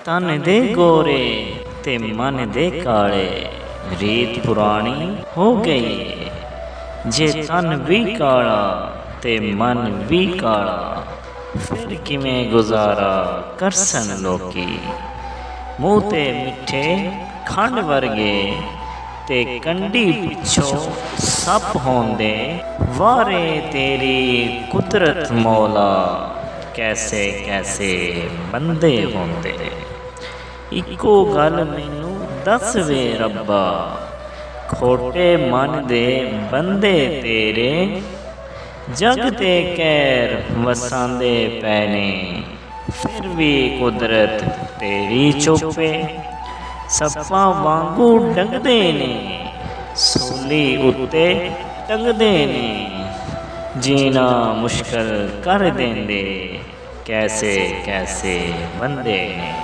तन दे गोरे ते मन दे काले, रीत पुरानी हो गई जे तन भी काला ते मन भी काला, फिर किवें गुजारा करसन लोकी। मूँह ते मिठे खंड वर्गे ते कंडी पिछों सप होंदे, वारे तेरी कुदरत मौला कैसे कैसे बंदे होंदे। इको गल मैनू दस वे रब्बा, खोटे मन दे बंदे तेरे, जग ते कैर वसांदे पैने, फिर भी कुदरत तेरी चुप्पे। सप्पां वांगू डंगदे ने, सूली उत्ते टंगदे ने, जीना मुश्किल कर देंदे कैसे कैसे बंदे ने।